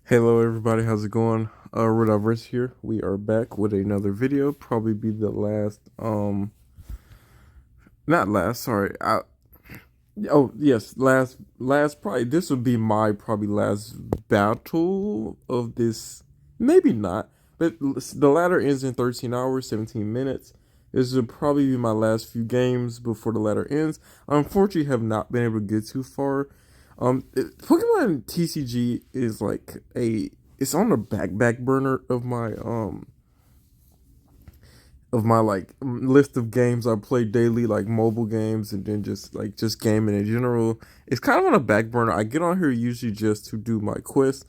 Hello everybody, how's it going? Rediverse here. We are back with another video. Probably be the last not last, sorry. Oh yes, last probably this would be my probably last battle of this. Maybe not. But the ladder ends in 13 hours, 17 minutes. This would probably be my last few games before the ladder ends. I unfortunately have not been able to get too far. Pokemon TCG is like it's on the back burner of my like list of games I play daily, like mobile games, and then just gaming in general. It's kind of on a back burner. I get on here usually just to do my quests,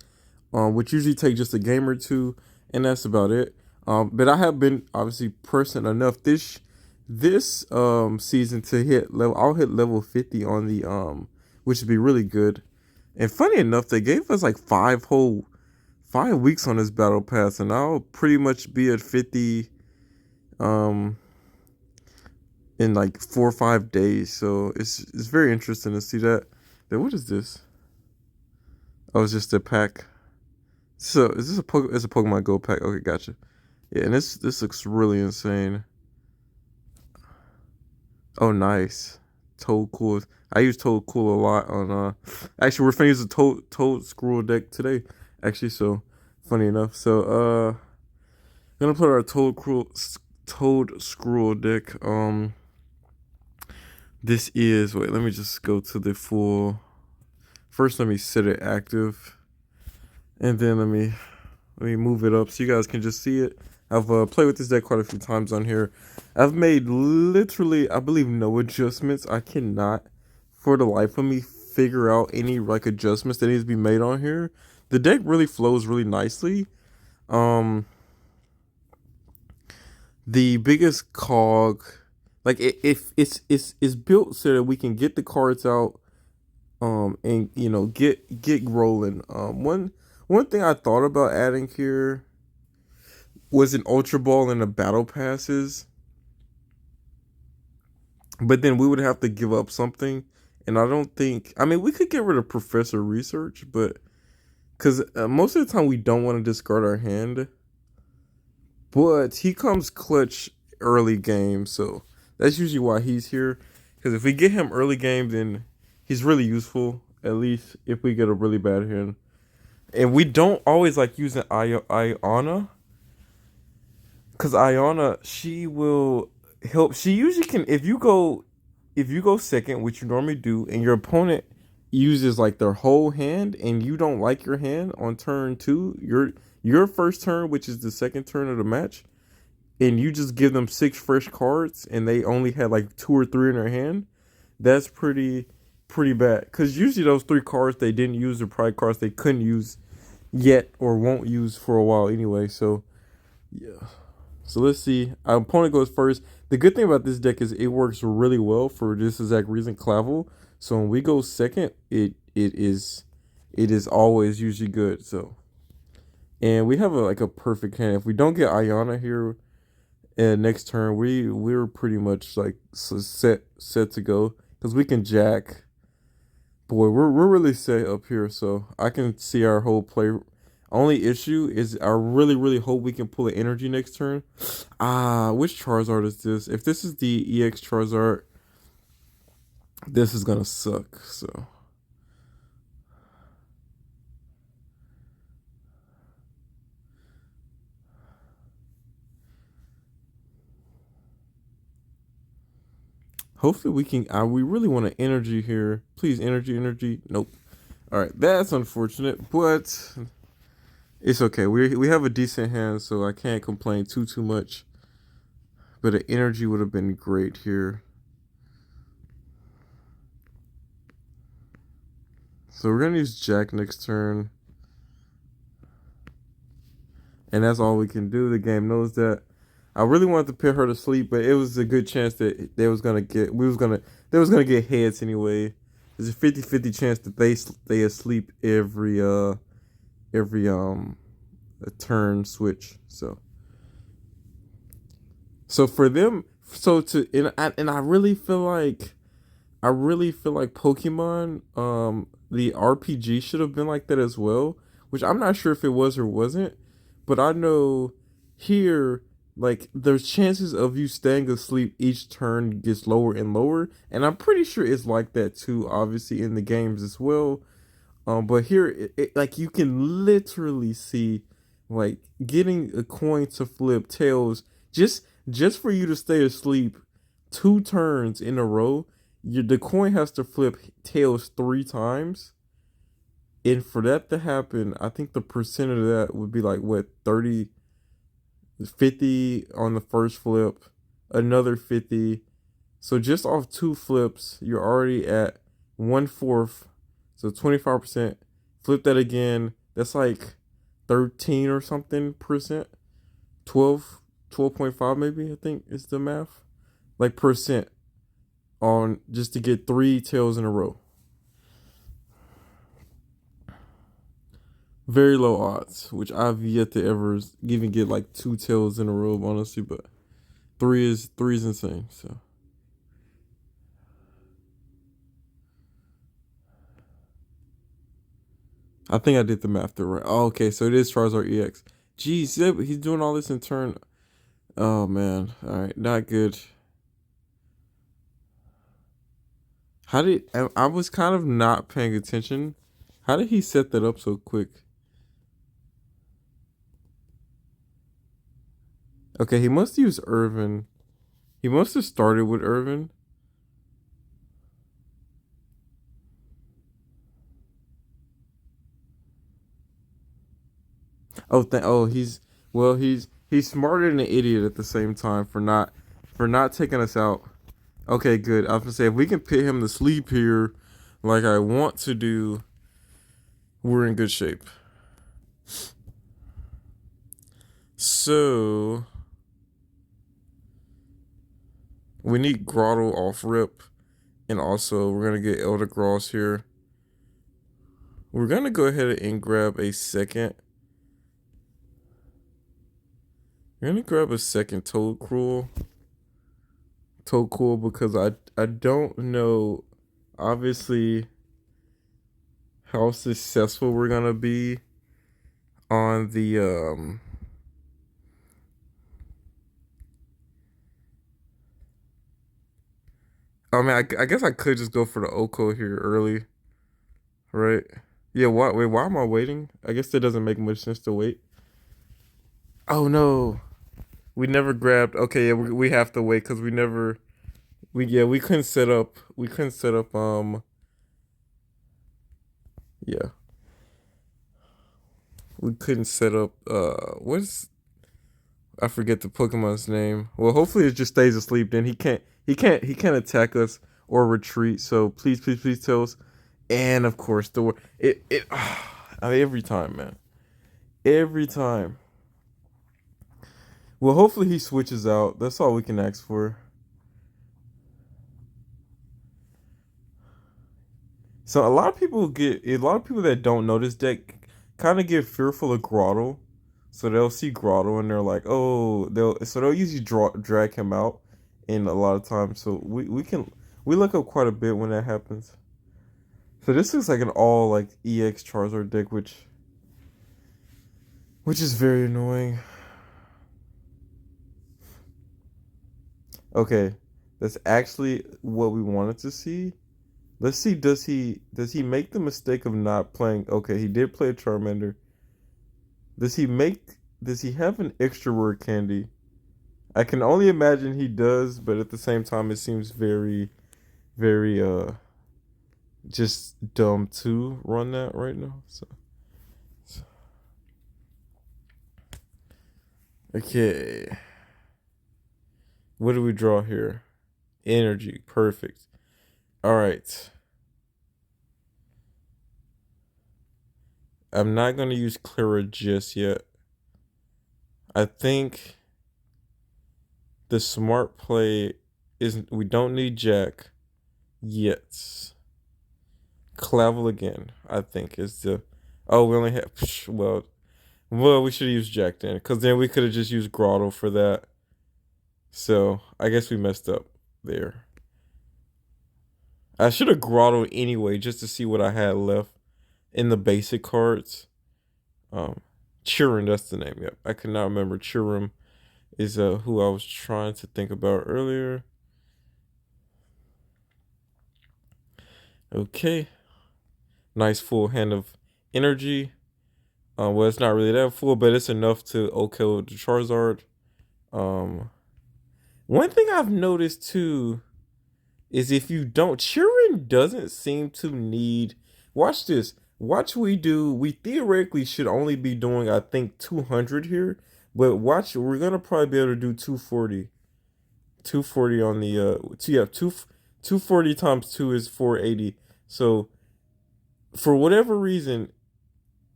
which usually take just a game or two, and that's about it. But I have been obviously person enough this season to hit level. I'll hit level 50 on the which would be really good. And funny enough, they gave us like 5 weeks on this battle pass, and I'll pretty much be at 50 um in like 4 or 5 days. So it's very interesting to see that. Then what is this? Oh, it's just a pack. So is this it's a Pokemon Go pack? Okay, gotcha. Yeah, and this looks really insane. Oh, nice. Toedscruel. I use Toedscruel a lot on actually we're finna use the Toedscruel deck today. Actually, so funny enough. So gonna put our Toedscruel deck. This is wait, let me just go to the full first let me set it active. And then let me move it up so you guys can just see it. I've played with this deck quite a few times on here. I've made literally, I believe, no adjustments. I cannot, for the life of me, figure out any like adjustments that needs to be made on here. The deck really flows really nicely. Um, the biggest cog, like if it's built so that we can get the cards out, and get rolling. One thing I thought about adding here was an Ultra Ball and the Battle Passes, but then we would have to give up something. And I don't think, I mean, we could get rid of Professor Research, but because most of the time we don't want to discard our hand, but he comes clutch early game, so that's usually why he's here. Because if we get him early game, then he's really useful, at least if we get a really bad hand. And we don't always like using Iona, because Iona, she will help. She usually can if you go second, which you normally do, and your opponent uses like their whole hand, and you don't like your hand on turn two, your first turn, which is the second turn of the match, and you just give them 6 fresh cards, and they only had like 2 or 3 in their hand. That's pretty bad. Because usually those 3 cards they didn't use are probably cards they couldn't use yet or won't use for a while anyway. So yeah. So let's see. Our opponent goes first. The good thing about this deck is it works really well for this exact reason, Clavel. So when we go second, it is always usually good. So and we have like a perfect hand. If we don't get Iona here next turn, we're pretty much like set to go because we can jack. Boy, we're really set up here. So I can see our whole play. Only issue is I really hope we can pull an energy next turn. Which Charizard is this? If this is the EX Charizard, this is gonna suck. So hopefully we can. We really want an energy here. Please, energy. Nope. All right, that's unfortunate, but it's okay. We have a decent hand, so I can't complain too much. But the energy would have been great here. So we're gonna use Jack next turn, and that's all we can do. The game knows that. I really wanted to put her to sleep, but it was a good chance that they was gonna get heads anyway. There's a 50-50 chance that they asleep every a turn switch. So for them, so to and I really feel like Pokemon the RPG should have been like that as well. which I'm not sure if it was or wasn't, but I know here, like, there's chances of you staying asleep each turn gets lower and lower, and I'm pretty sure it's like that too, obviously in the games as well. But here, like you can literally see, like getting a coin to flip tails just for you to stay asleep 2 turns in a row. The coin has to flip tails 3 times, and for that to happen, I think the percent of that would be like what 30, 50 on the first flip, another 50. So just off 2 flips, you're already at 1/4. So 25%. Flip that again. That's like 13 or something percent. 12, 12.5 maybe, I think is the math. Like percent on just to get 3 tails in a row. Very low odds, which I've yet to ever even get like 2 tails in a row, honestly, but three is insane. So I think I did the math there right. Oh, okay, so it is Charizard EX. Geez, yeah, he's doing all this in turn. Oh man, all right, not good. How did I was kind of not paying attention. How did he set that up so quick? Okay, he must use Irvin. He must have started with Irvin. He's well, he's smarter than an idiot at the same time for not taking us out. Okay, good. I was gonna say if we can put him to sleep here, like I want to do, we're in good shape. So we need Grotto off rip, and also we're gonna get Elder Gross here. We're gonna go ahead and grab a second. We're gonna grab a second Toedscruel. Toedscruel because I don't know, obviously, how successful we're gonna be on the I mean, I guess I could just go for the Oko here early, right? Yeah. What? Wait. Why am I waiting? I guess it doesn't make much sense to wait. Oh no, we never grabbed. Okay, yeah, we have to wait because we never. We couldn't set up. We couldn't set up. Yeah, we couldn't set up. What's I forget the Pokemon's name. Well, hopefully it just stays asleep. Then he can't attack us or retreat. So please, please, please tell us. And of course it. I mean, every time, man. Every time. Well, hopefully he switches out. That's all we can ask for. So a lot of people that don't know this deck kind of get fearful of Grotto. So they'll see Grotto and they're like, oh, they'll usually drag him out in a lot of times. So we look up quite a bit when that happens. So this looks like an all like EX Charizard deck, which is very annoying. Okay, that's actually what we wanted to see. Let's see, does he make the mistake of not playing? Okay, he did play a Charmander. Does he have an extra word candy? I can only imagine he does, but at the same time it seems very, very just dumb to run that right now. So okay. What do we draw here? Energy. Perfect. Alright. I'm not gonna use Clara just yet. I think the smart play is we don't need Jack yet. Clavel again, I think is the. Oh, we only have. Well, we should use Jack then, because then we could have just used Grotto for that. So I guess we messed up there. I should have Grotto anyway, just to see what I had left in the basic cards. Um, Chirin, that's the name. Yep, I could not remember. Chirim is who I was trying to think about earlier. Okay, nice full hand of energy. Well, it's not really that full, but it's enough to okay with the Charizard. Um, One thing I've noticed too is if you don't, Chirin doesn't seem to need. Watch this. Watch we do. We theoretically should only be doing, I think, 200 here, but watch, we're gonna probably be able to do 240. 240 on the yeah, 240 times 2 is 480. So for whatever reason,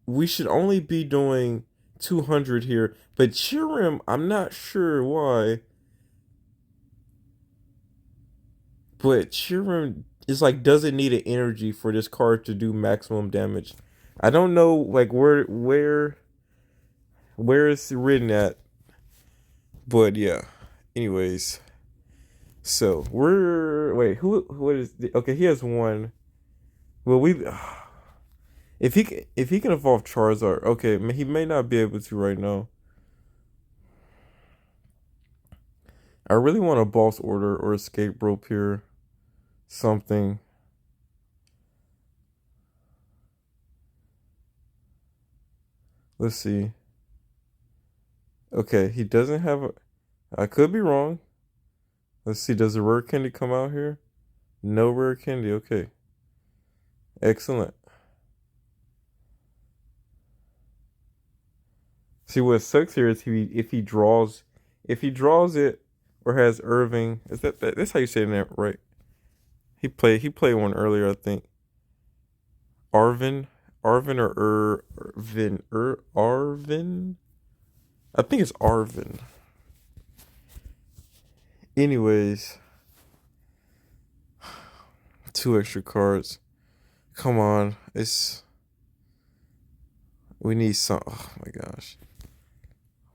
we should only be doing 200 here. But Chirim, I'm not sure why, but Chirim is like doesn't need an energy for this card to do maximum damage. I don't know like where it's written at, but yeah. Anyways, so we're wait who what is the, okay? He has one. Well, we if he can evolve Charizard, okay, he may not be able to right now. I really want a boss order or escape rope here, something. Let's see. Okay, he doesn't have a. I could be wrong. Let's see. Does a rare candy come out here? No rare candy. Okay, excellent. See what sucks here is if he draws it or has Irving. Is that's how you say that right? He played one earlier, I think. Arvin, Arvin or Irvin, Arvin. I think it's Arvin. Anyways, two extra cards. Come on, we need some. Oh my gosh,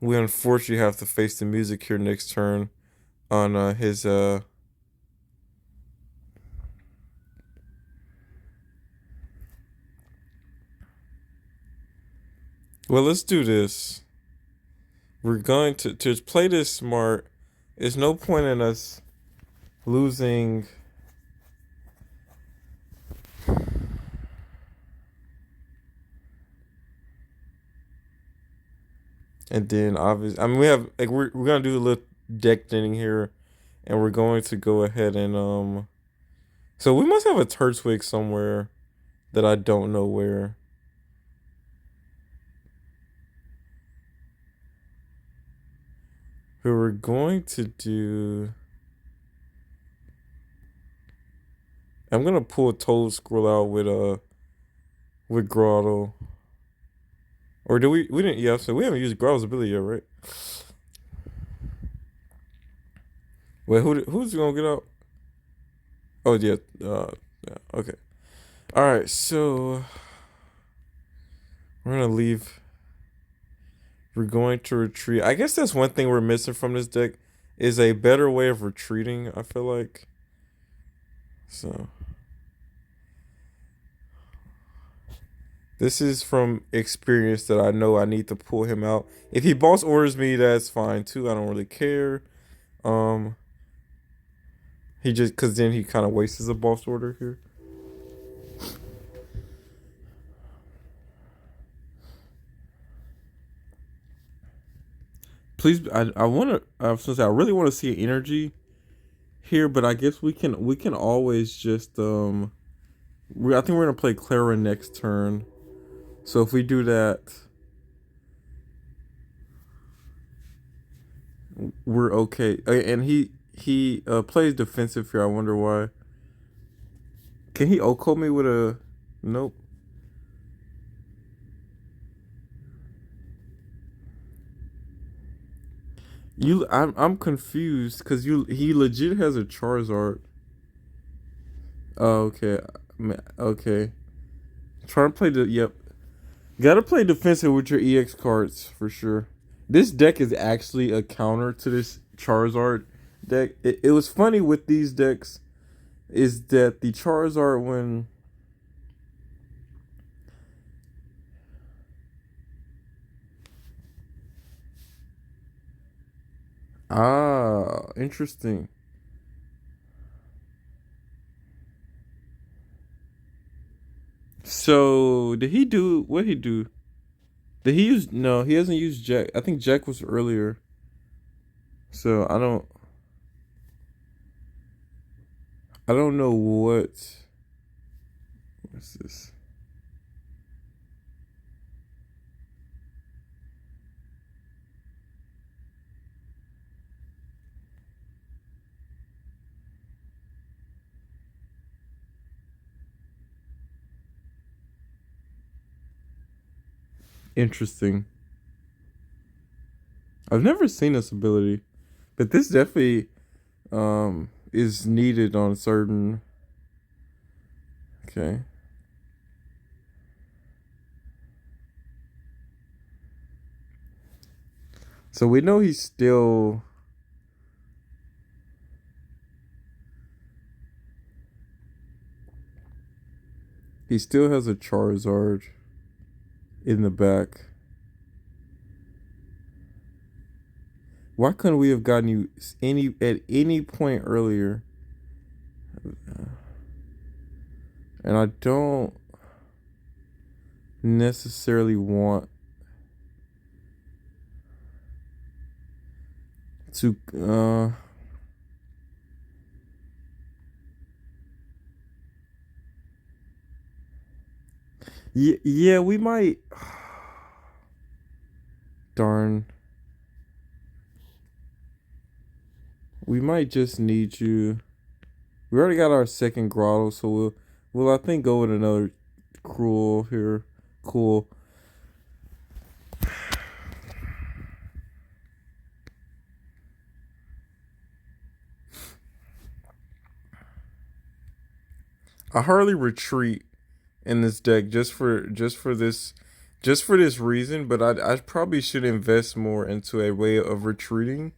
we unfortunately have to face the music here next turn on his. Well, let's do this. We're going to play this smart. There's no point in us losing. And then obviously, I mean, we have like we're gonna do a little deck thinning here, and we're going to go ahead and So we must have a Turtwig somewhere that I don't know where. But we're going to do. I'm gonna pull a Toedscruel out with Grotto. Or do we didn't yeah, so we haven't used Grotto's ability yet, right? Wait, who's gonna get out? Oh yeah, yeah, okay. Alright, so we're gonna leave. We're going to retreat. I guess that's one thing we're missing from this deck is a better way of retreating, I feel like. So this is from experience that I know I need to pull him out. If he boss orders me, that's fine too. I don't really care. Um, he just because then he kind of wastes a boss order here. Please, I want to. Since I really want to see energy here, but I guess we can always just I think we're gonna play Clara next turn. So if we do that, we're okay. And he plays defensive here. I wonder why. Can he Oko me with a? Nope. I'm confused because he legit has a Charizard. Oh, okay. Okay. Try to play the yep. Gotta play defensive with your EX cards for sure. This deck is actually a counter to this Charizard deck. It was funny with these decks is that the Charizard when Ah, interesting. So did he do what he do? Did he use no, he hasn't used Jack. I think Jack was earlier. So I don't know what's this? Interesting. I've never seen this ability, but this definitely is needed on certain. Okay. So we know he still has a Charizard in the back. Why couldn't we have gotten you any at any point earlier? And I don't necessarily want to yeah, we might. Darn. We might just need you. We already got our second grotto, so we'll I think go with another cruel here. Cool. I hardly retreat in this deck just for this reason, but I probably should invest more into a way of retreating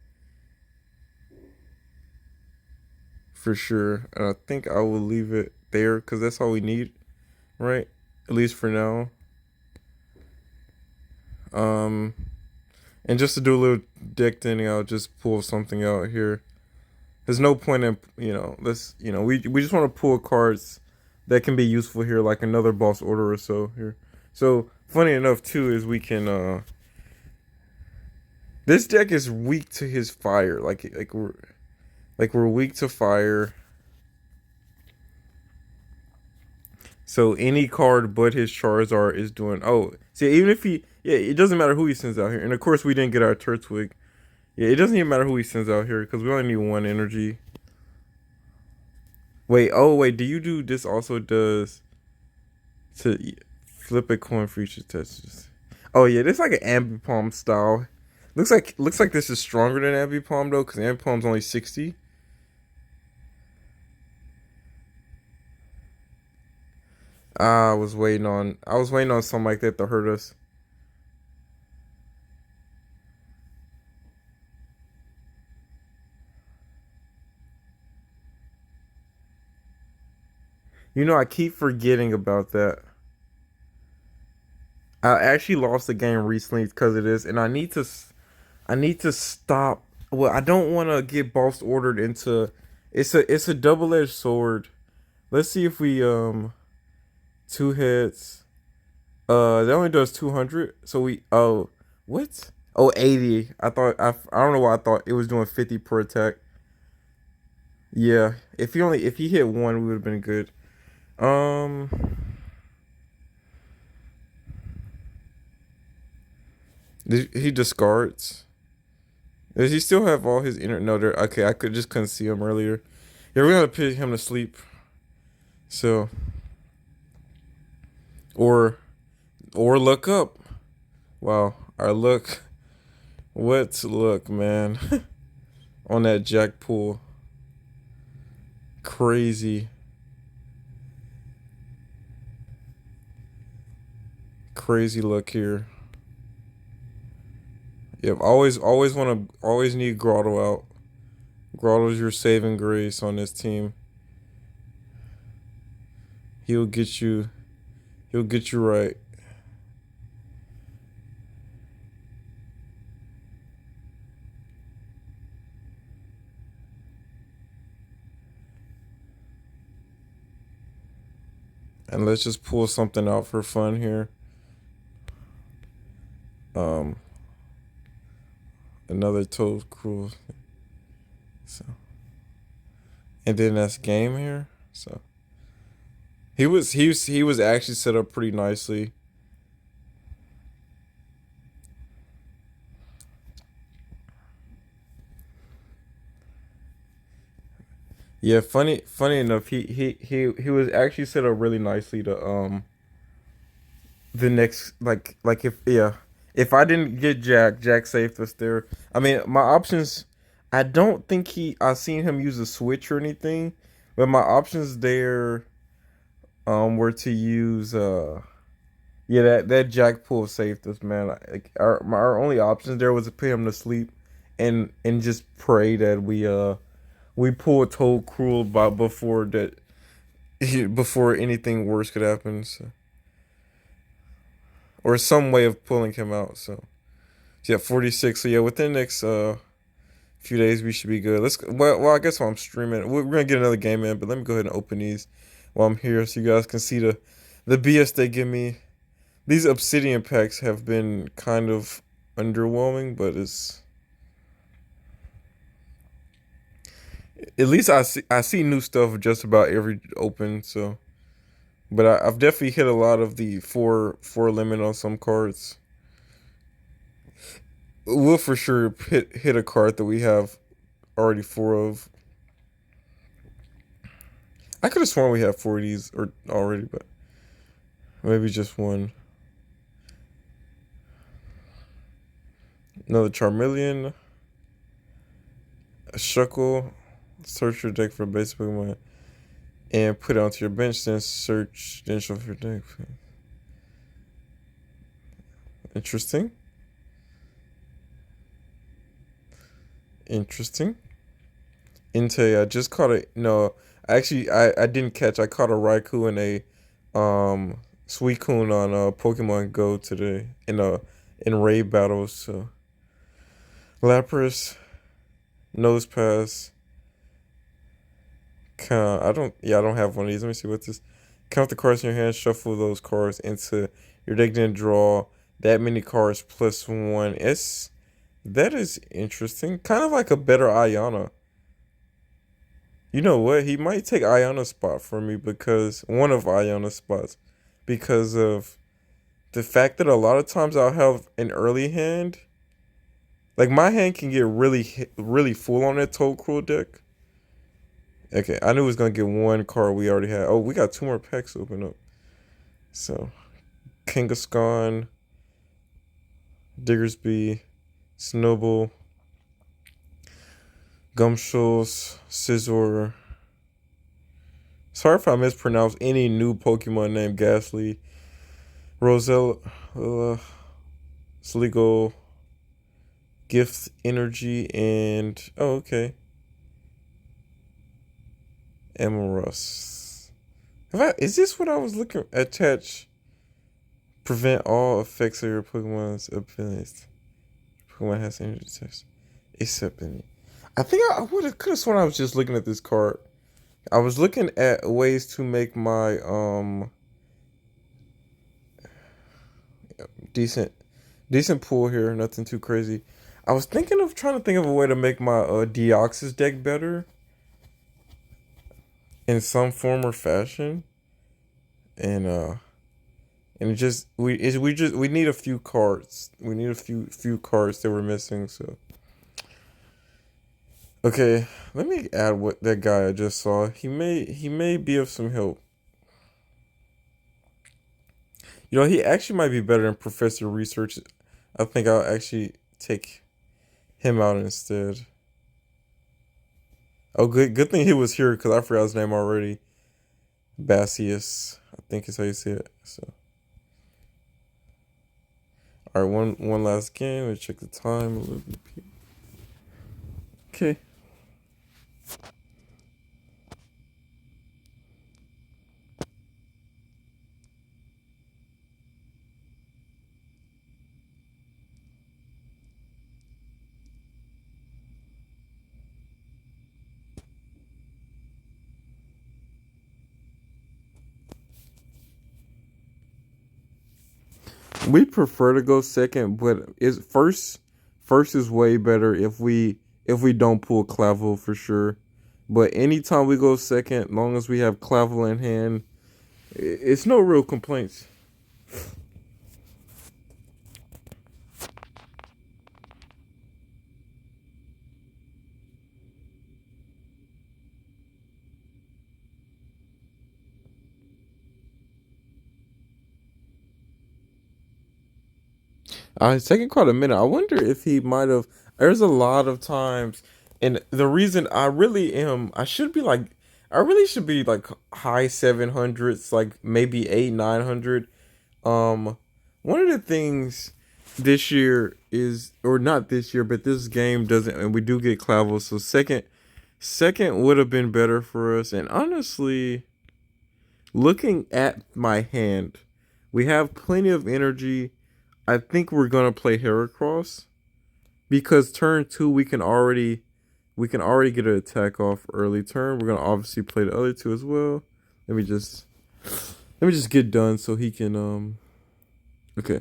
for sure. And I think I will leave it there because that's all we need, right? At least for now. Um, and just to do a little deck thinning, I'll just pull something out here. There's no point in let's we just want to pull cards that can be useful here, like another boss order or so here. So funny enough too is we can this deck is weak to his fire, like we're weak to fire. So any card but his Charizard is doing. Oh, see, even if it doesn't matter who he sends out here, and of course we didn't get our Turtwig. Yeah, it doesn't even matter who he sends out here because we only need one energy. Wait, do you do this also does to flip a coin for each touches? Oh yeah, this is like an Ambipom style. Looks like this is stronger than Ambipom though, because Ambipom's only 60. I was waiting on something like that to hurt us. I keep forgetting about that. I actually lost a game recently because of this, and I need to stop. Well, I don't want to get boss ordered into. It's a double edged sword. Let's see if we two hits. That only does 200. So what? Oh, 80. I don't know why I thought it was doing 50 per attack. Yeah, if he hit one, we would have been good. Um, he discards. Does he still have all his inner? No, there. Okay, I couldn't see him earlier. Yeah, we're gonna put him to sleep. So or or look up. Wow, our look. What's look, man? On that jack pool. Crazy, crazy look here. Yep, always need Grotto out. Grotto's your saving grace on this team. He'll get you. He'll get you right. And let's just pull something out for fun here. Um, another Toedscruel. So, and then that's game here. So he was actually set up pretty nicely. Yeah, funny enough, he was actually set up really nicely to the next like if yeah, if I didn't get Jack saved us there. I mean, my options, I don't think I seen him use a switch or anything, but my options there were to use yeah, that Jack pull saved us, man. Like our only options there was to put him to sleep and just pray that we pull a Toad Cruel by before that before anything worse could happen. So, or some way of pulling him out. So yeah, 46. So yeah, within the next few days we should be good. Well I guess while I'm streaming, we're gonna get another game in, but let me go ahead and open these while I'm here so you guys can see the BS they give me. These obsidian packs have been kind of underwhelming, but it's at least I see new stuff just about every open. So, but I've definitely hit a lot of the four limit on some cards. We'll for sure hit a card that we have already four of. I could have sworn we had four of these or already, but maybe just one. Another Charmeleon, a Shuckle. Search your deck for a basic Pokemon and put it onto your bench. Then shuffle your deck. Interesting. Interesting. Inte, I just caught a no. Actually, I didn't catch. I caught a Raikou and a Suicune on Pokemon Go today in raid battles. So Lapras, Nosepass. I don't have one of these. Let me see what this. Count the cards in your hand. Shuffle those cards into your deck. Then draw that many cards plus one. That is interesting. Kind of like a better Ayana. You know what? He might take Ayana's spot for me because one of Ayana's spots because of the fact that a lot of times I'll have an early hand. Like my hand can get really full on that Toadcruel deck. Okay, I knew it was gonna get one card we already had. Oh, we got two more packs open up. So Kangaskhan, Diggersby, Snowball, Gumshoes, Scizor. Sorry if I mispronounce any new Pokemon name. Ghastly, Rosella, Sligo, Gift Energy, and oh okay, Amoros. Is this what I was looking at? Attach, prevent all effects of your Pokemon's abilities. Pokemon has energy text, except in it. I think I would could have sworn I was just looking at this card. I was looking at ways to make my decent decent pool here, nothing too crazy. I was trying to think of a way to make my Deoxys deck better in some form or fashion. And just we need a few cards. We need a few cards that we're missing, so okay, let me add what that guy I just saw. He may be of some help. You know, he actually might be better than Professor Research. I think I'll actually take him out instead. Oh, good thing he was here because I forgot his name already. Bassius, I think is how you say it. So, all right, one last game. Let's check the time a little bit. Okay. We prefer to go second, but is first. First is way better if we don't pull Clavel for sure. But anytime we go second, long as we have Clavel in hand, it's no real complaints. It's taking quite a minute. I wonder if he might have. There's a lot of times, and the reason I really am, I really should be like high 700s, like maybe 800 900. Um, One of the things this year is, or not this year, but this game doesn't, and we do get Clavel, so second would have been better for us. And honestly, looking at my hand, we have plenty of energy. I think we're gonna play Heracross because turn two we can already get an attack off early turn. We're gonna obviously play the other two as well. Let me just let me just get done so he can okay.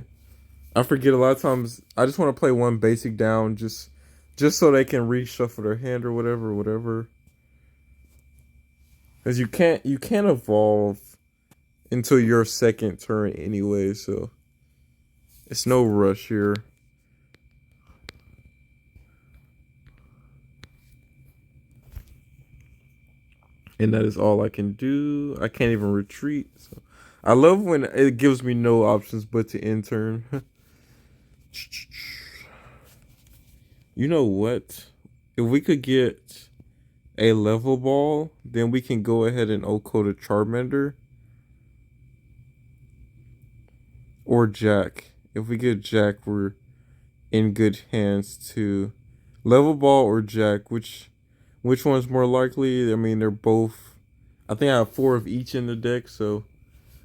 I forget a lot of times I just want to play one basic down just so they can reshuffle their hand or whatever. Cuz you can't evolve until your second turn anyway, so it's no rush here. And that is all I can do. I can't even retreat. So I love when it gives me no options but to end turn. You know what? If we could get a level ball, then we can go ahead and Oko to Charmander or Jack. If we get Jack, we're in good hands to level ball or Jack. Which one's more likely? I mean, they're both. I think I have four of each in the deck, so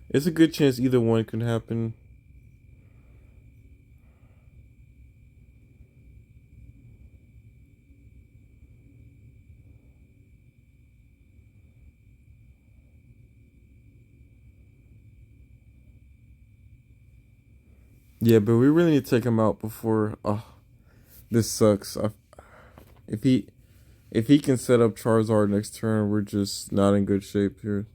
it's a good chance either one can happen. Yeah, but we really need to take him out before. Oh, this sucks. If he if he can set up Charizard next turn, we're just not in good shape here.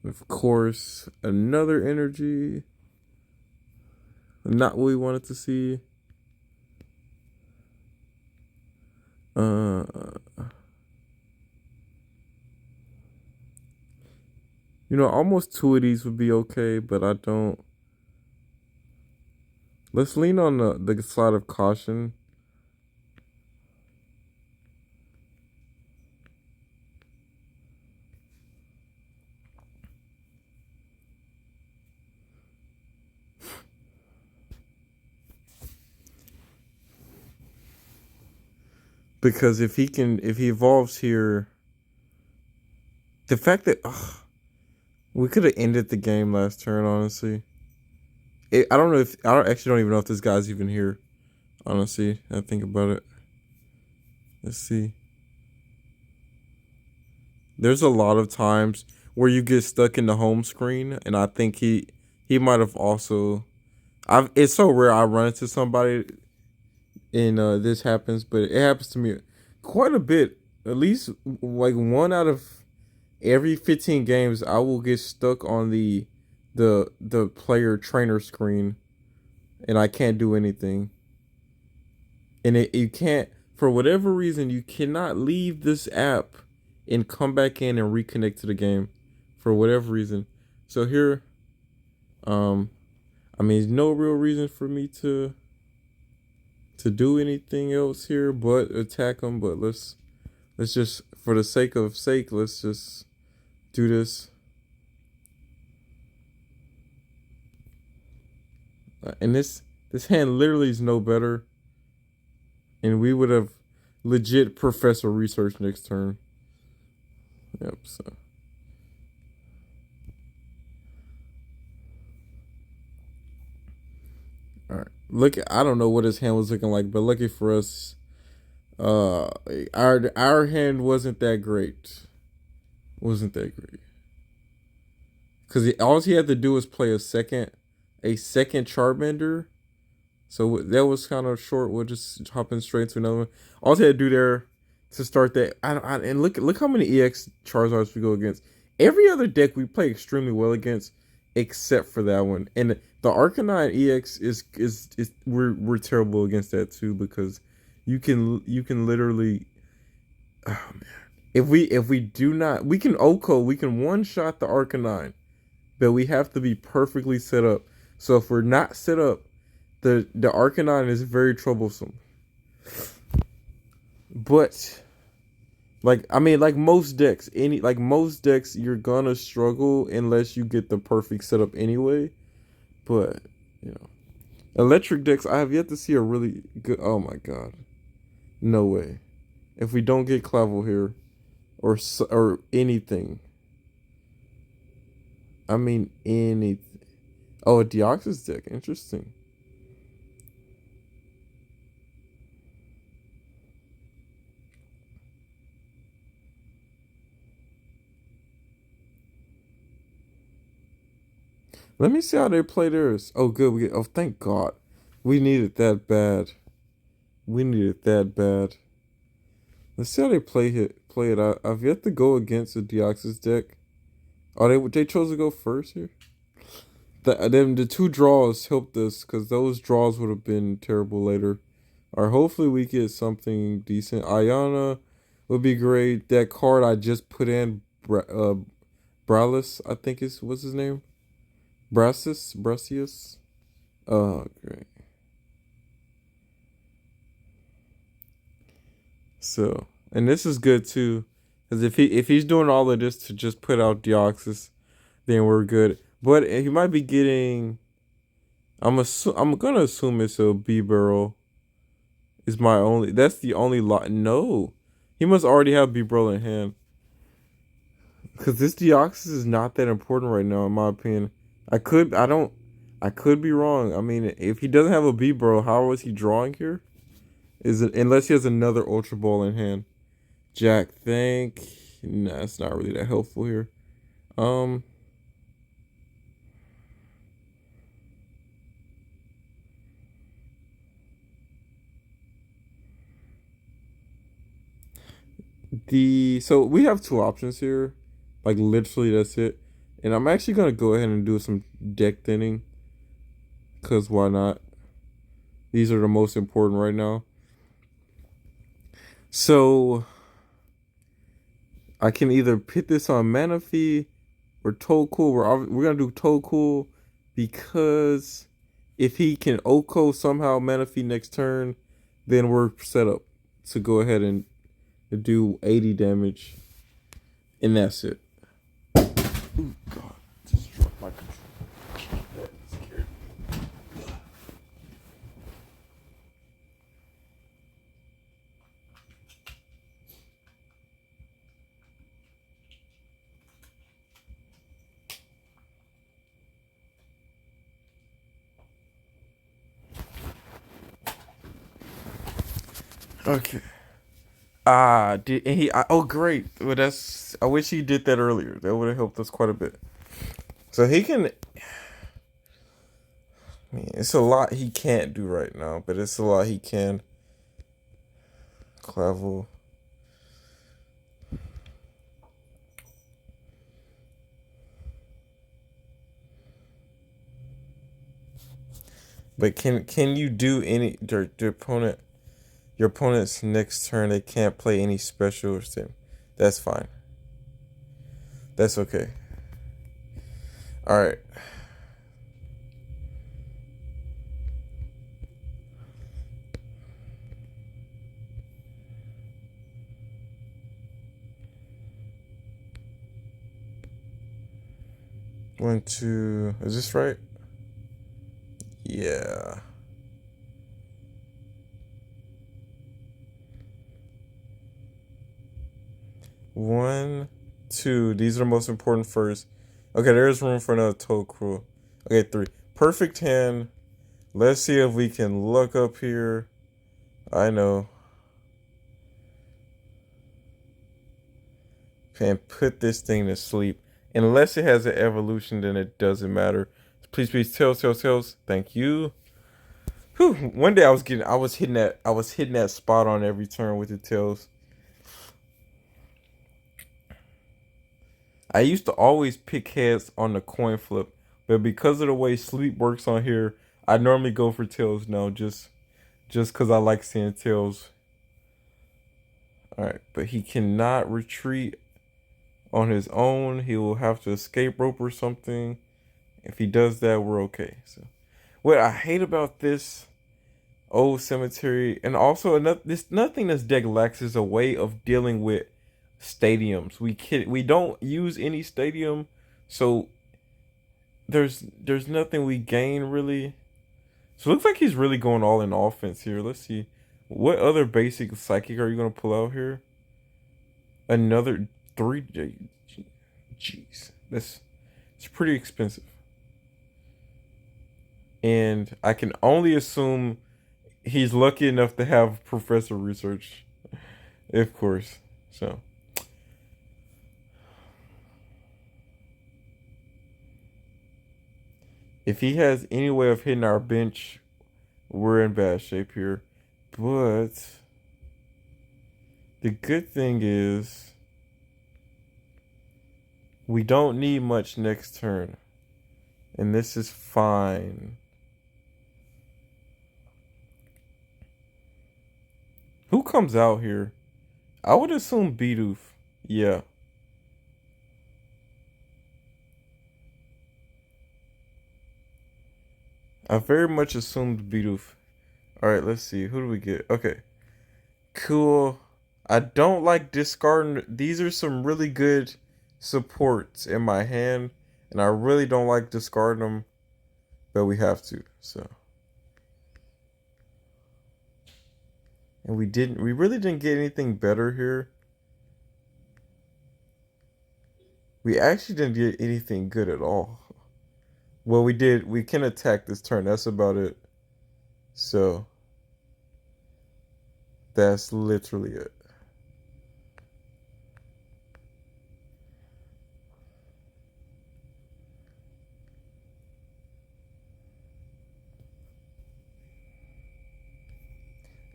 Of course, another energy. Not what we wanted to see. Uh, almost two of these would be okay, but I don't. Let's lean on the side of caution. Because if he evolves here, the fact that we could have ended the game last turn. Honestly, I don't know if I don't actually don't even know if this guy's even here. Honestly, I think about it. Let's see. There's a lot of times where you get stuck in the home screen, and I think he might have also. It's so rare I run into somebody and this happens, but it happens to me quite a bit. At least like one out of every 15 games, I will get stuck on the player trainer screen, and I can't do anything. And you can't, for whatever reason, you cannot leave this app and come back in and reconnect to the game, for whatever reason. So here, um, I mean, there's no real reason for me to do anything else here but attack them. But let's just, for the sake, let's just do this. And this hand literally is no better, and we would have legit Professor Research next turn. Yep. So. All right. Look, I don't know what his hand was looking like, but lucky for us, uh, our hand wasn't that great. Wasn't that great? Because all he had to do was play a second a second Charbender. So that was kind of short. We'll just hop in straight to another one. All they had to do there to start that, and look how many EX Charizards we go against. Every other deck we play extremely well against, except for that one. And the Arcanine EX is we're terrible against that too, because you can literally, oh man, if we do not, we can Oko, we can one shot the Arcanine, but we have to be perfectly set up. So if we're not set up, the Arcanine is very troublesome. But like most decks, you're gonna struggle unless you get the perfect setup anyway. But you know, electric decks, I have yet to see a really good. Oh my god, no way! If we don't get Clavel here, or anything, I mean anything. Oh, a Deoxys deck, interesting. Let me see how they play theirs. Oh, good. Oh, thank God. We needed that bad. We needed that bad. Let's see how they play it out. I've yet to go against the Deoxys deck. Oh, they chose to go first here. The two draws helped us, because those draws would have been terrible later. Or hopefully we get something decent. Ayana would be great. That card I just put in, Bralus, I think what's his name? Brasius. Oh, great. So, and this is good too, because if he's doing all of this to just put out Deoxys, then we're good. But he might be getting. I'm gonna assume it's a B barrel. Is my only. That's the only lot. No, he must already have B barrel in hand. Because this Deoxys is not that important right now, in my opinion. I could. I don't. I could be wrong. I mean, if he doesn't have a B barrel, how was he drawing here? Is it unless he has another Ultra Ball in hand? Jack, think. Nah, it's not really that helpful here. Um, so we have two options here, like literally that's it. And I'm actually gonna go ahead and do some deck thinning, cause why not? These are the most important right now. So I can either put this on Manaphy or Toedscruel. We're gonna do Toedscruel, because if he can Oko somehow Manaphy next turn, then we're set up to go ahead and do 80 damage, and that's it. Ooh, God, just dropped my control. That scared me. Okay. Did and he? Oh, great. Well, that's. I wish he did that earlier. That would have helped us quite a bit. So he can. I mean, it's a lot he can't do right now, but it's a lot he can. Clavel. But can you do any the opponent, your opponent's next turn, they can't play any special or thing? That's fine. That's okay. All right. One, two. Is this right? Yeah. One, two. These are the most important first. Okay, there's room for another Toedscruel. Okay, three. Perfect hand. Let's see if we can look up here. I know. And put this thing to sleep. Unless it has an evolution, then it doesn't matter. Please, please, tails, tails, tails. Thank you. Whew. One day I was hitting that spot on every turn with the tails. I used to always pick heads on the coin flip, but because of the way sleep works on here, I normally go for tails now, just because I like seeing tails. All right, but he cannot retreat on his own. He will have to escape rope or something. If he does that, we're okay. So, what I hate about this old cemetery, and also another thing this deck lacks is a way of dealing with stadiums. We don't use any stadium, so there's nothing we gain really. So it looks like he's really going all in offense here. Let's see. What other basic psychic are you gonna pull out here? Another three. Jeez, it's pretty expensive. And I can only assume he's lucky enough to have professor research, of course. So if he has any way of hitting our bench, we're in bad shape here. But the good thing is we don't need much next turn. And this is fine. Who comes out here? I would assume Bidoof. Yeah. I very much assumed Bidoof. Alright, let's see. Who do we get? Okay. Cool. I don't like discarding. These are some really good supports in my hand. And I really don't like discarding them. But we have to. So. And we really didn't get anything better here. We actually didn't get anything good at all. Well, we did. We can attack this turn. That's about it. So. That's literally it.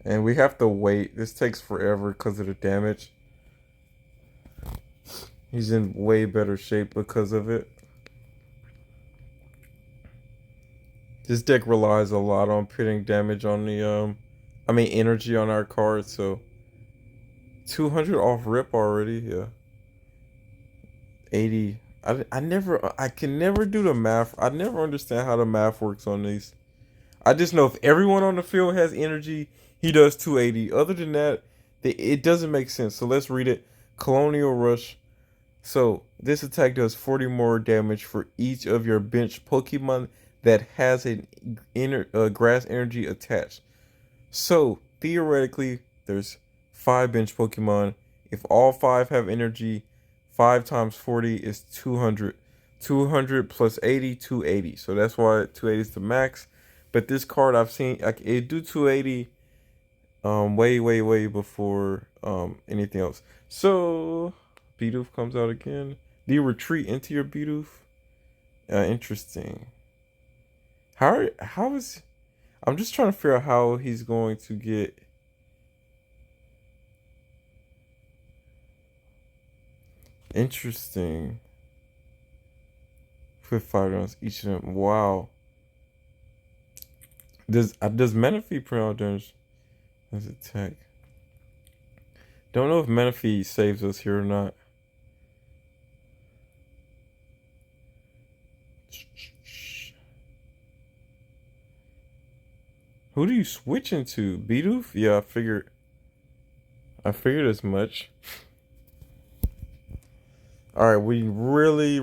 And we have to wait. This takes forever because of the damage. He's in way better shape because of it. This deck relies a lot on putting damage on the energy on our cards, so 200 off rip already, yeah. 80. I can never do the math. I never understand how the math works on these. I just know if everyone on the field has energy, he does 280. Other than that, it doesn't make sense. So let's read it. Colonial Rush. So this attack does 40 more damage for each of your bench Pokemon that has an grass energy attached. So theoretically, there's 5 bench Pokemon. If all 5 have energy, 5 times 40 is 200. 200 plus 80, 280. So that's why 280 is the max. But this card I've seen, it do 280 way before anything else. So Bidoof comes out again. Do you retreat into your Bidoof? Interesting. How is I'm just trying to figure out how he's going to get. Interesting. Put 5 rounds each of them. Wow. Does Manaphy print out damage as attack? Don't know if Manaphy saves us here or not. Who do you switch into? Bidoof? Yeah, I figured as much. Alright, we really.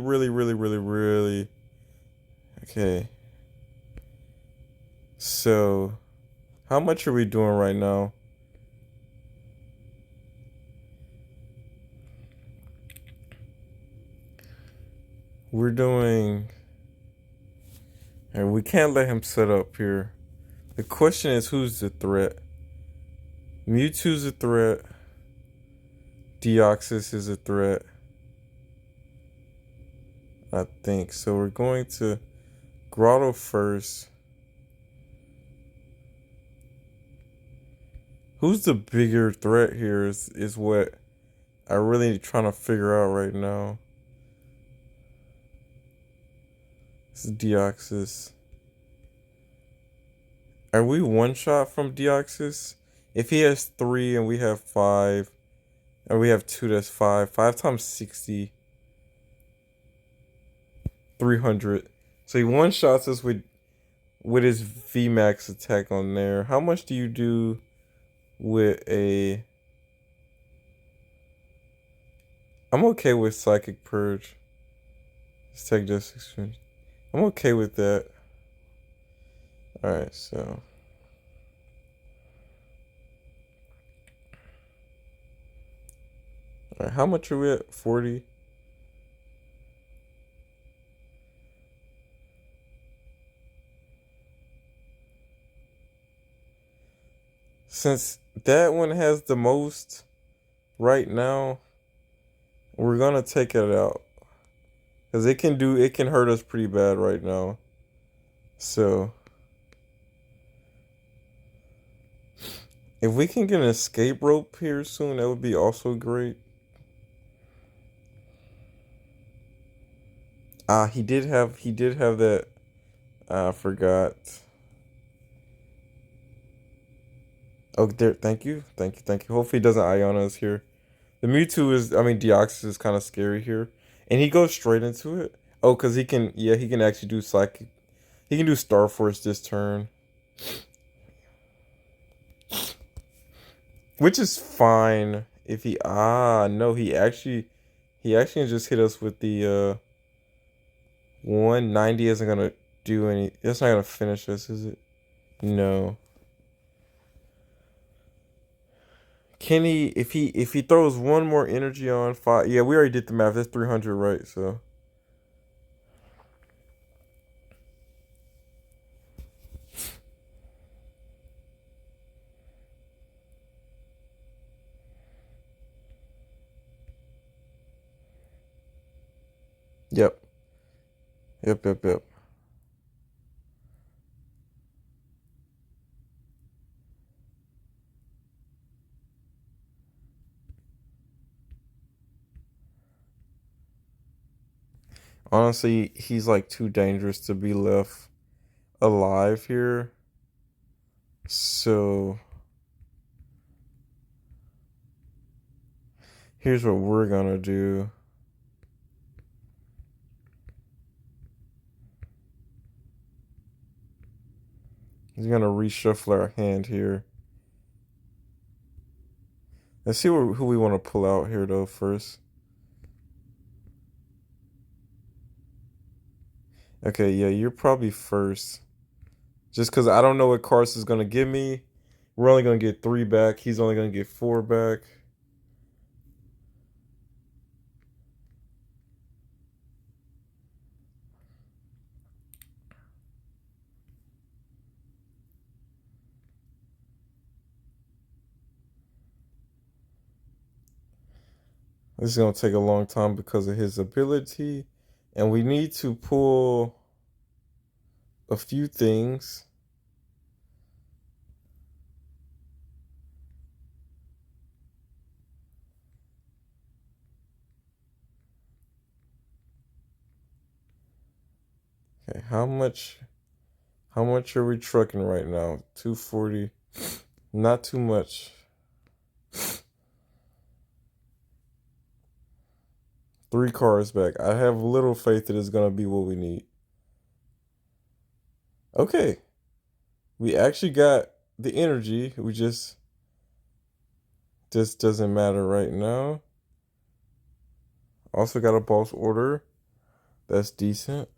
Okay. So, how much are we doing right now? We're doing. And we can't let him set up here. The question is, who's the threat? Mewtwo's a threat. Deoxys is a threat. I think. So we're going to Grotto first. Who's the bigger threat here is what I really trying to figure out right now. This is Deoxys. Are we one shot from Deoxys? If he has 3 and we have 5, and we have 2, that's 5. 5 times 60. 300. So he one shots us with his VMAX attack on there. How much do you do with a... I'm okay with Psychic Purge. Let's take this exchange. I'm okay with that. Alright, so... Alright, how much are we at? 40? Since that one has the most right now, we're gonna take it out. Because it can hurt us pretty bad right now. So... if we can get an escape rope here soon, that would be also great. He did have that. I forgot. Oh, there. Thank you. Hopefully, he doesn't Ion us here. The Mewtwo Deoxys is kind of scary here, and he goes straight into it. Oh, cause he can. Yeah, he can actually do Psychic. He can do Star Force this turn, which is fine. If he no, he actually just hit us with the 190 isn't gonna do any. It's not gonna finish us, is it? No. Can he? If he throws one more energy on 5, yeah, we already did the math. That's 300, right? So. Yep. Yep. Honestly, he's like too dangerous to be left alive here. So here's what we're gonna do. He's gonna reshuffle our hand here. Let's see who we want to pull out here though first. Okay, yeah, you're probably first. Just because I don't know what Carson is gonna give me. We're only gonna get 3 back. He's only gonna get 4 back. This is gonna take a long time because of his ability. And we need to pull a few things. Okay, how much are we trucking right now? 240. Not too much. 3 cars back. I have little faith that it's gonna be what we need. Okay. We actually got the energy. We just doesn't matter right now. Also got a boss order. That's decent.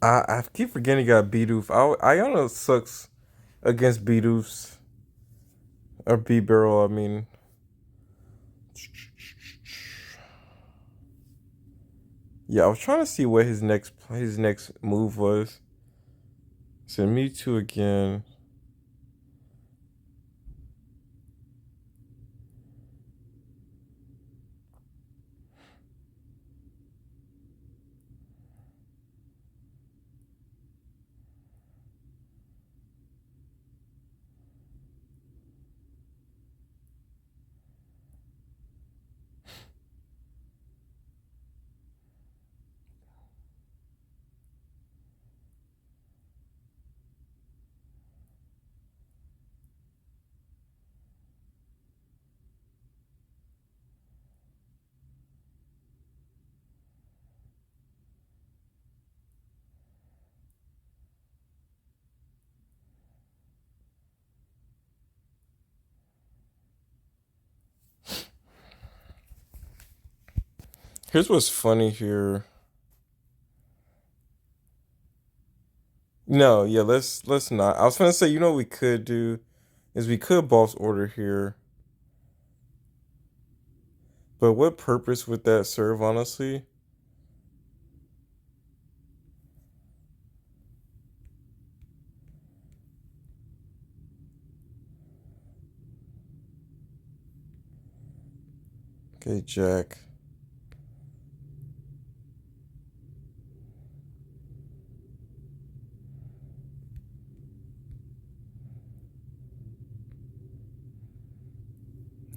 I keep forgetting he got Bidoof. Iona sucks against Bidoofs. Or B-Barrel, I mean. Yeah, I was trying to see what his next move was. So me too again. Here's what's funny here. No, yeah, let's not. I was gonna say, what we could do is we could boss order here, but what purpose would that serve, honestly? Okay, Jack.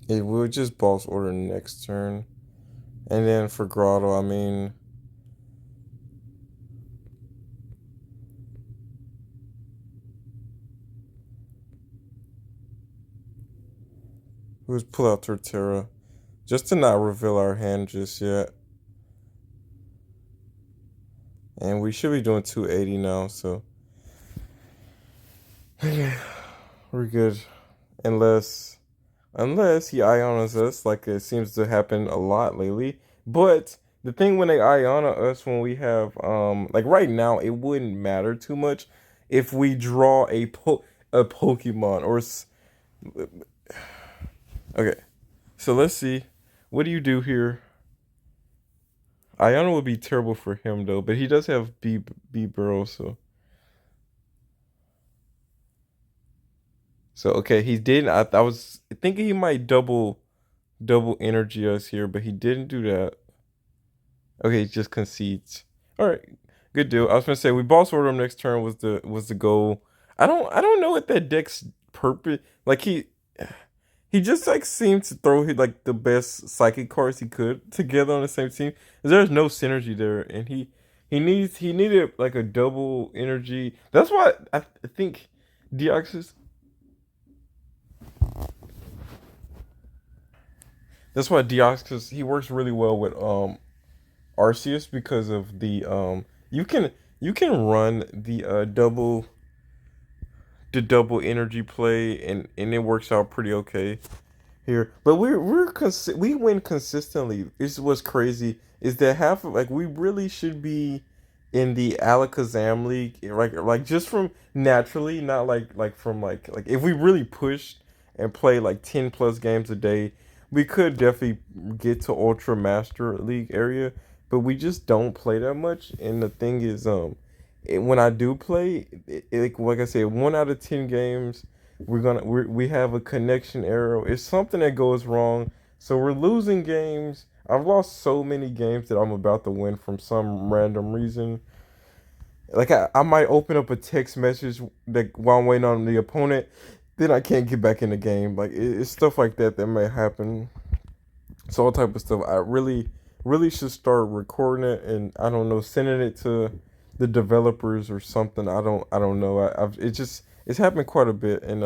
It would just boss order next turn, and then for Grotto, I mean, we would pull out Torterra just to not reveal our hand just yet, and we should be doing 280 now, so we're good, unless he Ionas us like it seems to happen a lot lately. But the thing when they Iona us when we have like right now it wouldn't matter too much if we draw a Pokemon okay. So let's see. What do you do here? Iona would be terrible for him though, but he does have B Burrow, so okay, he did. I was thinking he might double energy us here, but he didn't do that. Okay, he just concedes. All right, good deal. I was gonna say we boss order him next turn was the goal. I don't know what that deck's purpose. Like he just like seemed to throw like the best psychic cards he could together on the same team. There's no synergy there, and he needed like a double energy. That's why I think Deoxys. That's why Deoxys he works really well with Arceus because of the you can run the double energy play and it works out pretty okay here. But we win consistently. Is what's crazy is that half of like we really should be in the Alakazam League, like just from naturally, not like from like if we really pushed and play like 10+ games a day, we could definitely get to Ultra Master League area. But we just don't play that much. And the thing is, when I do play, like I said, 1 out of 10 games we have a connection error. It's something that goes wrong. So we're losing games. I've lost so many games that I'm about to win from some random reason. Like I might open up a text message that while I'm waiting on the opponent, then I can't get back in the game. Like it's stuff like that that may happen. So all type of stuff. I really should start recording it and I don't know, sending it to the developers or something. I don't know. It's happened quite a bit and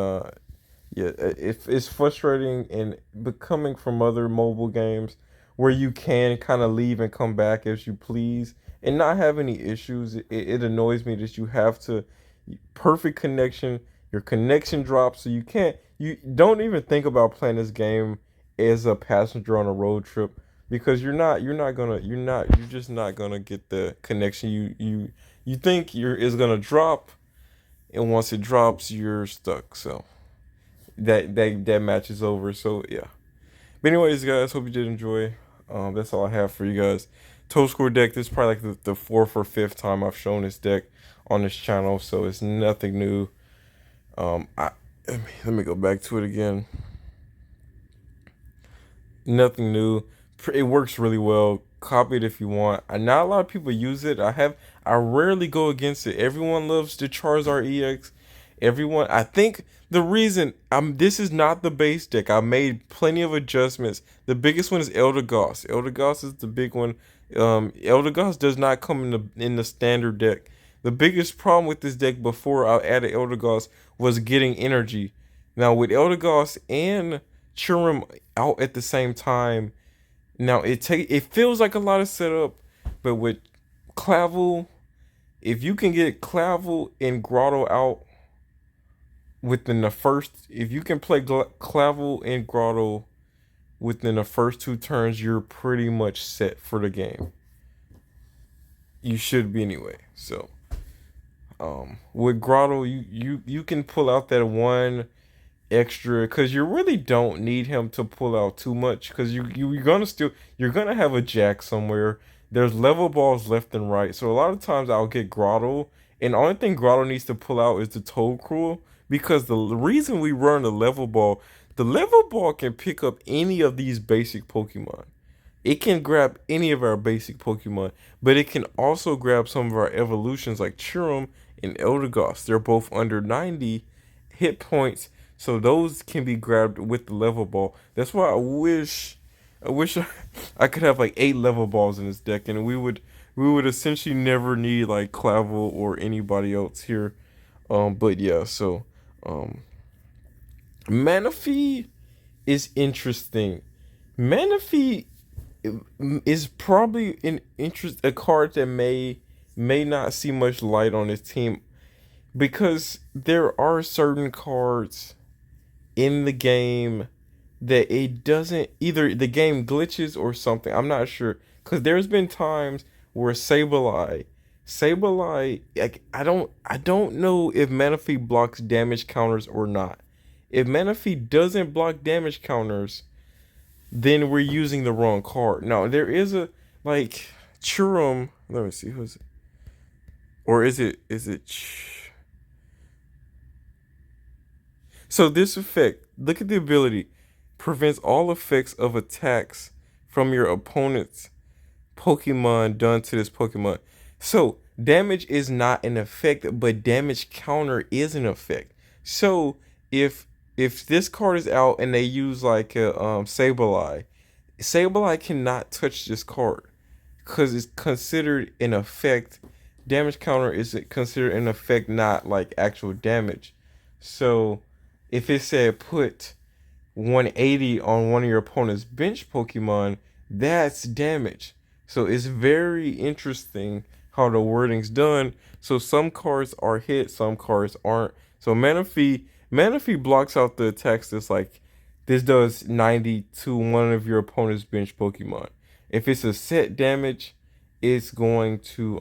yeah, it's frustrating and becoming from other mobile games where you can kind of leave and come back as you please and not have any issues. It annoys me that you have to perfect connection. Your connection drops, so you don't even think about playing this game as a passenger on a road trip because you're just not gonna get the connection you think is gonna drop, and once it drops, you're stuck. So that match is over. So yeah. But anyways, guys, hope you did enjoy. That's all I have for you guys. Toedscruel deck. This is probably like the fourth or fifth time I've shown this deck on this channel, so it's nothing new. I let me go back to it again. Nothing new. It works really well. Copy it if you want. Not a lot of people use it. I rarely go against it. Everyone loves the Charizard EX. Everyone, I think the reason this is not the base deck. I made plenty of adjustments. The biggest one is Eldegoss. Eldegoss is the big one. Eldegoss does not come in the standard deck. The biggest problem with this deck before I added Eldegoss was getting energy. Now with Eldegoss and Churum out at the same time, now it feels like a lot of setup, but with Clavel, if you can get Clavel and Grotto out within the first, if you can play Clavel and Grotto within the first two turns, you're pretty much set for the game. You should be anyway. So, with Grotto, you can pull out that one extra because you really don't need him to pull out too much because you're gonna have a jack somewhere. There's level balls left and right, so a lot of times I'll get Grotto, and the only thing Grotto needs to pull out is the Toedscruel because the reason we run the level ball can pick up any of these basic Pokemon. It can grab any of our basic Pokemon, but it can also grab some of our evolutions like Churum and Eldegoss. They're both under 90 hit points, so those can be grabbed with the level ball. That's why I wish I could have like 8 level balls in this deck, and we would essentially never need like Clavel or anybody else here. But yeah, so Manaphy is interesting. Manaphy is probably a card that may not see much light on this team because there are certain cards in the game that it doesn't, either the game glitches or something. I'm not sure because there's been times where Sableye, like I don't know if Manaphy blocks damage counters or not. If Manaphy doesn't block damage counters, then we're using the wrong card. Now there is a like Churum. Let me see, who's it? Or is it? So this effect, look at the ability, prevents all effects of attacks from your opponent's Pokemon done to this Pokemon. So damage is not an effect, but damage counter is an effect. So if this card is out and they use like a Sableye cannot touch this card because it's considered an effect. Damage counter is considered an effect, not like actual damage. So if it said put 180 on one of your opponent's bench Pokemon, that's damage. So it's very interesting how the wording's done. So some cards are hit, some cards aren't. So Manaphy blocks out the attacks that's like this does 90 to one of your opponent's bench Pokemon. If it's a set damage, it's going to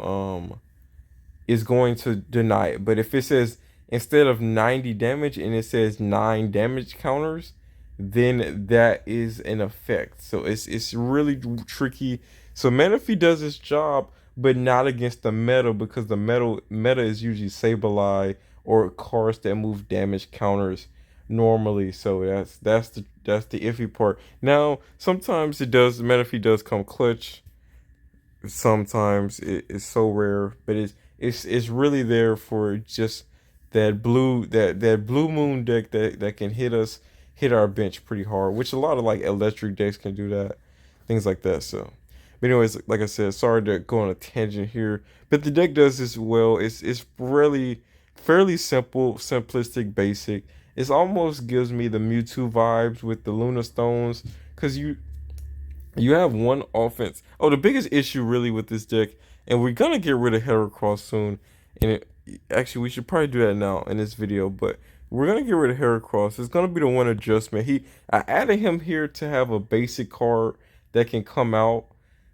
deny it. But if it says instead of 90 damage and it says 9 damage counters, then that is an effect. So it's really tricky. So Manaphy does its job, but not against the meta because the meta is usually Sableye or cards that move damage counters normally. So that's the iffy part. Now sometimes Manaphy does come clutch. Sometimes it's so rare, but it's really there for just that blue moon deck that can hit our bench pretty hard, which a lot of like electric decks can do that, things like that. So, but anyways, like I said, sorry to go on a tangent here, but the deck does this well. It's really fairly simple, simplistic, basic. It almost gives me the Mewtwo vibes with the Luna Stones because you have one offense. Oh, the biggest issue really with this deck, and we're gonna get rid of Heracross soon. And actually, we should probably do that now in this video. But we're gonna get rid of Heracross. It's gonna be the one adjustment. I added him here to have a basic card that can come out,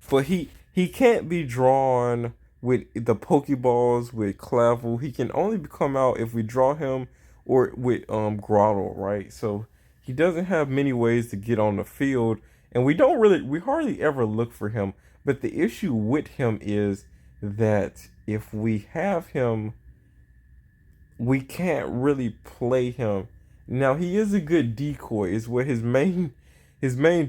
but he can't be drawn with the Pokeballs with Clavel. He can only come out if we draw him or with Grotto, right? So he doesn't have many ways to get on the field. and we hardly ever look for him. But the issue with him is that if we have him, we can't really play him. Now he is a good decoy, is what his main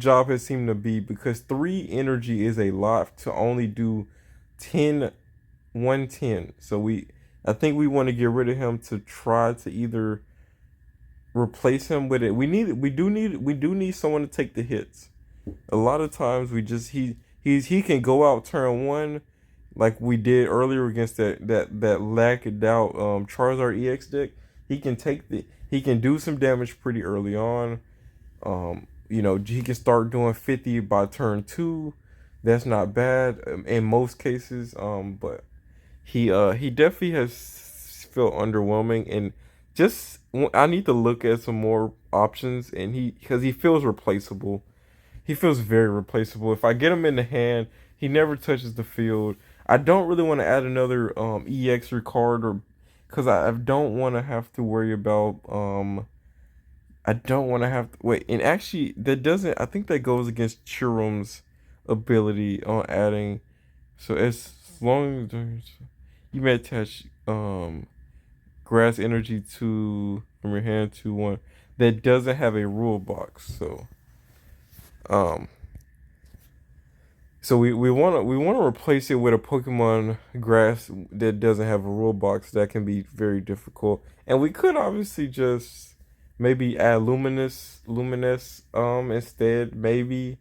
job has seemed to be, because 3 energy is a lot to only do 10 110. So I think we want to get rid of him to try to either replace him with it. We do need someone to take the hits. A lot of times he can go out turn one, like we did earlier against that lagged out Charizard EX deck. He can do some damage pretty early on. He can start doing 50 by turn two. That's not bad in most cases. But he definitely has felt underwhelming, and just I need to look at some more options, and because he feels replaceable. He feels very replaceable. If I get him in the hand, he never touches the field. I don't really want to add another EX card, or because I don't want to have to worry about I don't want to have to wait. And actually, that doesn't. I think that goes against Chirum's ability on adding. So as long as you may attach grass energy to from your hand to one that doesn't have a rule box. Um, so we wanna replace it with a Pokemon grass that doesn't have a rule box. That can be very difficult. And we could obviously just maybe add Luminous instead, maybe.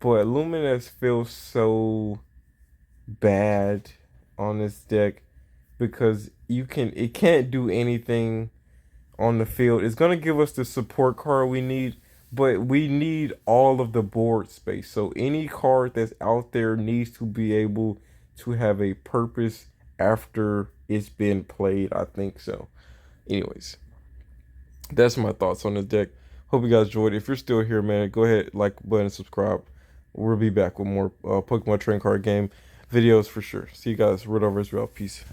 But Luminous feels so bad on this deck because it can't do anything on the field. It's gonna give us the support card we need, but we need all of the board space. So any card that's out there needs to be able to have a purpose after it's been played, I think so. Anyways, that's my thoughts on this deck. Hope you guys enjoyed. If you're still here, man, go ahead, like button, subscribe. We'll be back with more Pokemon trading card game videos for sure. See you guys. Word over Israel. Peace.